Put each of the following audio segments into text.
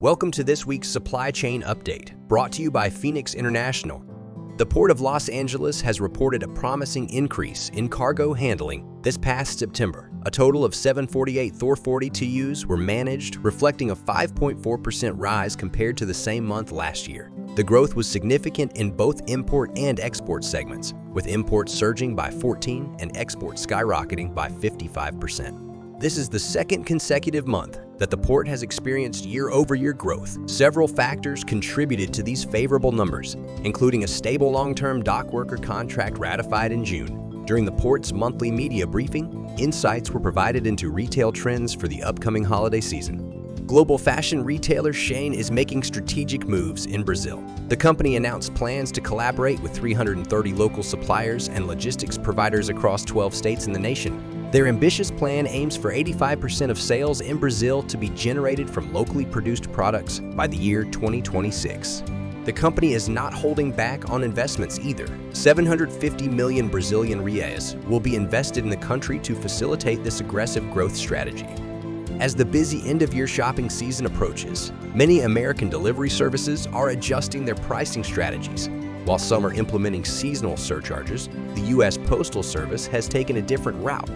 Welcome to this week's Supply Chain Update, brought to you by Phoenix International. The Port of Los Angeles has reported a promising increase in cargo handling this past September. A total of 748 Thor 40 TEUs were managed, reflecting a 5.4% rise compared to the same month last year. The growth was significant in both import and export segments, with imports surging by 14% and exports skyrocketing by 55%. This is the second consecutive month that the port has experienced year-over-year growth. Several factors contributed to these favorable numbers, including a stable long-term dock worker contract ratified in June. During the port's monthly media briefing, insights were provided into retail trends for the upcoming holiday season. Global fashion retailer Shein is making strategic moves in Brazil. The company announced plans to collaborate with 330 local suppliers and logistics providers across 12 states in the nation. Their ambitious plan aims for 85% of sales in Brazil to be generated from locally produced products by the year 2026. The company is not holding back on investments either. 750 million Brazilian reais will be invested in the country to facilitate this aggressive growth strategy. As the busy end-of-year shopping season approaches, many American delivery services are adjusting their pricing strategies. While some are implementing seasonal surcharges, the U.S. Postal Service has taken a different route.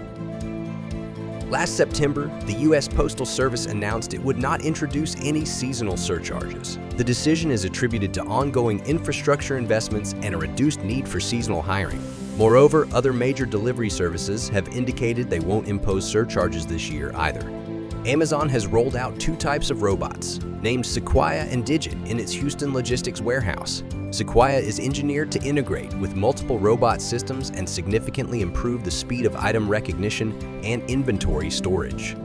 Last September, the U.S. Postal Service announced it would not introduce any seasonal surcharges. The decision is attributed to ongoing infrastructure investments and a reduced need for seasonal hiring. Moreover, other major delivery services have indicated they won't impose surcharges this year either. Amazon has rolled out two types of robots, named Sequoia and Digit, in its Houston logistics warehouse. Sequoia is engineered to integrate with multiple robot systems and significantly improve the speed of item recognition and inventory storage.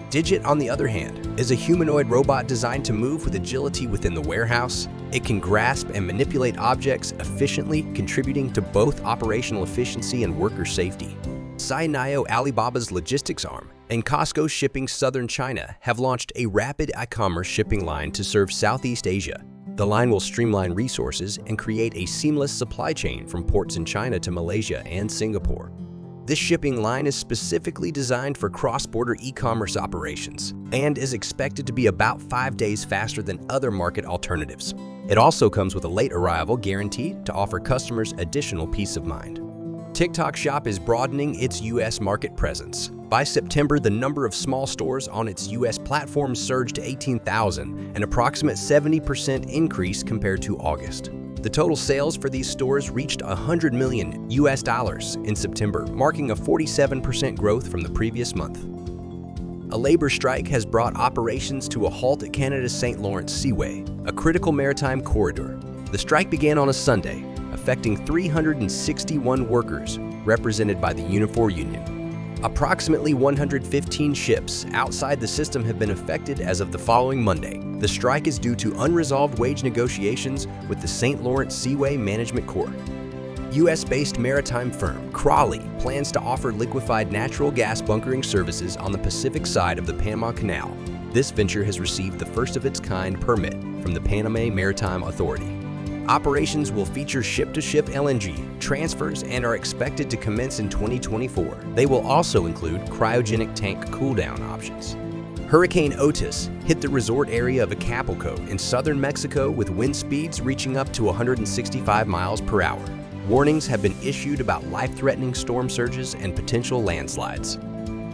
Digit, on the other hand, is a humanoid robot designed to move with agility within the warehouse. It can grasp and manipulate objects efficiently, contributing to both operational efficiency and worker safety. Cainiao, Alibaba's logistics arm, and Costco Shipping Southern China have launched a rapid e-commerce shipping line to serve Southeast Asia. The line will streamline resources and create a seamless supply chain from ports in China to Malaysia and Singapore. This shipping line is specifically designed for cross-border e-commerce operations and is expected to be about 5 days faster than other market alternatives. It also comes with a late arrival guaranteed to offer customers additional peace of mind. TikTok Shop is broadening its U.S. market presence. By September, the number of small stores on its U.S. platform surged to 18,000, an approximate 70% increase compared to August. The total sales for these stores reached $100 million in September, marking a 47% growth from the previous month. A labor strike has brought operations to a halt at Canada's St. Lawrence Seaway, a critical maritime corridor. The strike began on a Sunday, affecting 361 workers represented by the Unifor Union. Approximately 115 ships outside the system have been affected as of the following Monday. The strike is due to unresolved wage negotiations with the St. Lawrence Seaway Management Corps. U.S.-based maritime firm Crawley plans to offer liquefied natural gas bunkering services on the Pacific side of the Panama Canal. This venture has received the first-of-its-kind permit from the Panama Maritime Authority. Operations will feature ship-to-ship LNG transfers and are expected to commence in 2024. They will also include cryogenic tank cool-down options. Hurricane Otis hit the resort area of Acapulco in southern Mexico with wind speeds reaching up to 165 miles per hour. Warnings have been issued about life-threatening storm surges and potential landslides.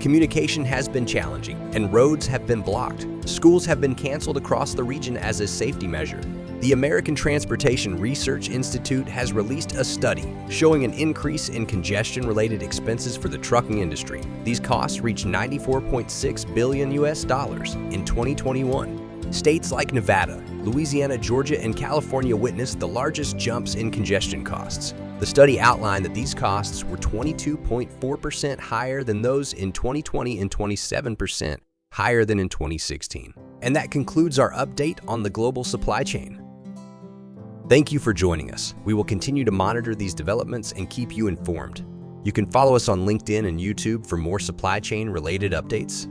Communication has been challenging and roads have been blocked. Schools have been canceled across the region as a safety measure. The American Transportation Research Institute has released a study showing an increase in congestion-related expenses for the trucking industry. These costs reached $94.6 billion in 2021. States like Nevada, Louisiana, Georgia, and California witnessed the largest jumps in congestion costs. The study outlined that these costs were 22.4% higher than those in 2020 and 27% higher than in 2016. And that concludes our update on the global supply chain. Thank you for joining us. We will continue to monitor these developments and keep you informed. You can follow us on LinkedIn and YouTube for more supply chain related updates.